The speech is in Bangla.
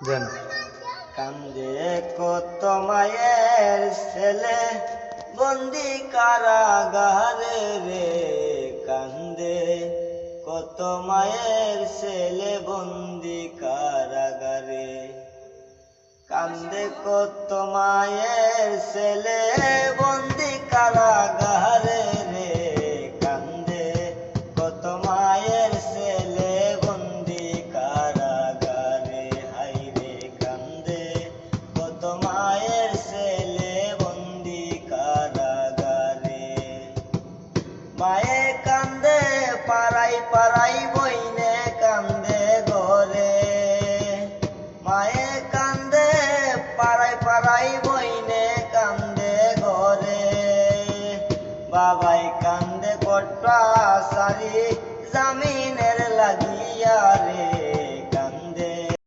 দেন। কান্দে কত মায়ের ছেলে বন্দি কারাগারে রে, কান্দে কত মায়ের ছেলে বন্দি কারাগারে, কান্দে কত মায়ের ছেলে বন্দি